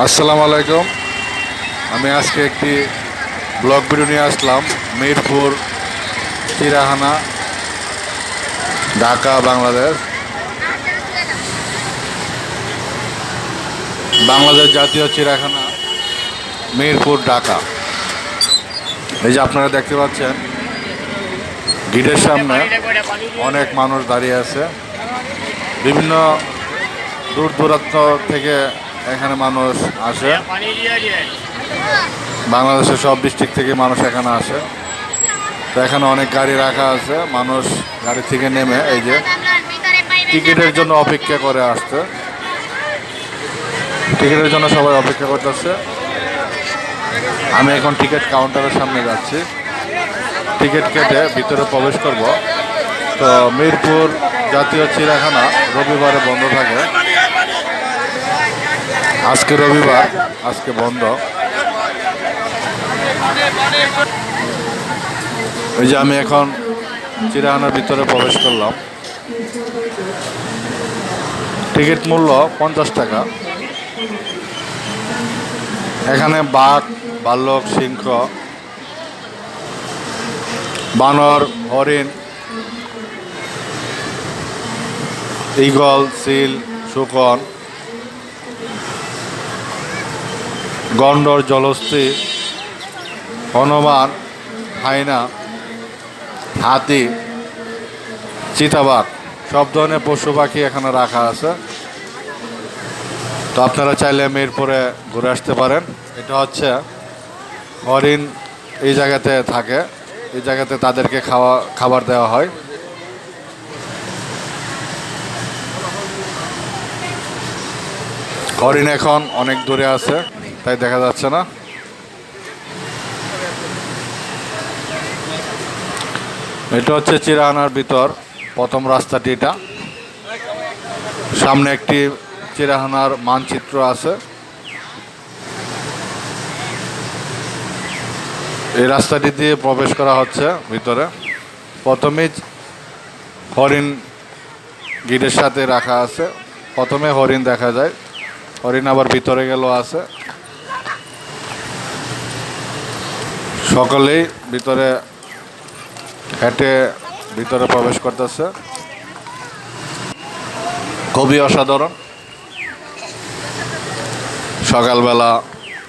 আসসালামু আলাইকুম। আমি আজকে একটি ব্লগ ভিডিও নিয়ে আসলাম মিরপুর চিড়িয়াখানা, ঢাকা, বাংলাদেশ। বাংলাদেশ জাতীয় চিড়িয়াখানা, মিরপুর, ঢাকা। এই যে আপনারা দেখতে পাচ্ছেন, গেটের সামনে অনেক মানুষ দাঁড়িয়ে আছে। বিভিন্ন দূর দূরান্ত থেকে এখানে মানুষ আসে। বাংলাদেশের সব ডিস্ট্রিক্ট থেকে মানুষ এখানে আসে। তো এখানে অনেক গাড়ি রাখা আছে। মানুষ গাড়ি থেকে নেমে এই যে টিকিটের জন্য অপেক্ষা করে আসছে। টিকিটের জন্য সবাই অপেক্ষা করতেছে। আমি এখন টিকিট কাউন্টারের সামনে যাচ্ছি, টিকিট কেটে ভিতরে প্রবেশ করব। তো মিরপুর জাতীয় চিড়িয়াখানা রবিবারে বন্ধ থাকে। আজকে রবিবার, আজকে বন্ধ। এই যে আমি এখন চিড়িয়াখানার ভিতরে প্রবেশ করলাম। টিকিট মূল্য 50 টাকা। এখানে বাঘ, ভাল্লুক, সিংহ, বানর, হরিণ, ঈগল, চিল, শকুন, গন্ডর, জলহস্তী, হনুমান, হাইনা, হাতি, চিতাবাঘ, সব ধরনের পশু পাখি এখানে রাখা আছে। তো আপনারা চাইলে মিরপুরে ঘুরে আসতে পারেন। এটা হচ্ছে হরিণ, এই জায়গাতে থাকে। এই জায়গাতে তাদেরকে খাবার দেওয়া হয়। হরিণ এখন অনেক দূরে আছে, তাই দেখা যাচ্ছে না। এটা হচ্ছে চিড়িয়াখানার ভিতর প্রথম রাস্তাটি। এটা সামনে একটি চিড়িয়াখানার মানচিত্র আছে। এই রাস্তাটি দিয়ে প্রবেশ করা হচ্ছে ভিতরে। প্রথমেই হরিণ গিটের সাথে রাখা আছে। প্রথমে হরিণ দেখা যায়, হরিণ আবার ভিতরে গেল আছে। সকলেই ভিতরে হেঁটে ভিতরে প্রবেশ করতেছে। খুবই অসাধারণ, সকালবেলা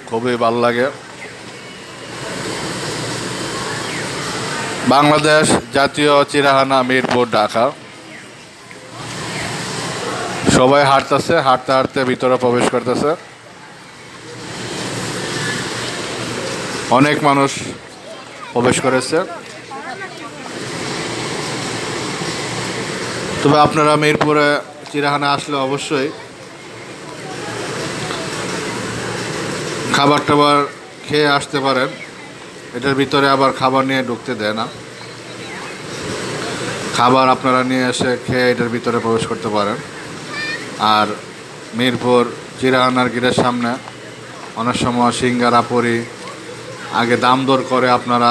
খুবই ভালো লাগে। বাংলাদেশ জাতীয় চিড়িয়াখানা, মিরপুর, ঢাকা। সবাই হাঁটতেছে, হাঁটতে হাঁটতে ভিতরে প্রবেশ করতেছে। অনেক মানুষ প্রবেশ করেছে। তবে আপনারা মিরপুরে চিড়িয়াখানা আসলে অবশ্যই খাবার টাবার খেয়ে আসতে পারেন। এটার ভিতরে আবার খাবার নিয়ে ঢুকতে দেয় না। খাবার আপনারা নিয়ে এসে খেয়ে এটার ভিতরে প্রবেশ করতে পারেন। আর মিরপুর চিড়িয়াখানার গেটের সামনে অনেক সময় সিঙ্গারা, পুরি আগে দাম দর করে আপনারা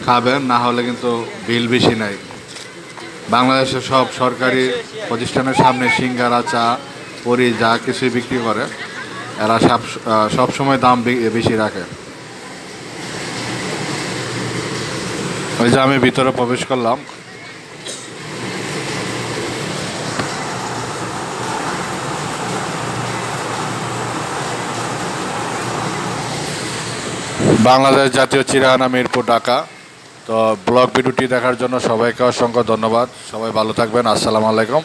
খাবেন, না হলে কিন্তু বিল বেশি নাই। বাংলাদেশের সব সরকারি প্রতিষ্ঠানের সামনে সিঙ্গারা, চা, পুরি যা কিছুই বিক্রি করে, এরা সব সময় দাম বেশি রাখে। ওই যে আমি ভিতরে প্রবেশ করলাম। বাংলাদেশ জাতীয় চিড়িয়াখানা, মিরপুর, ঢাকা। তো ব্লগ ভিডিওটি দেখার জন্য সবাইকে অসংখ্য ধন্যবাদ। সবাই ভালো থাকবেন। আসসালামু আলাইকুম।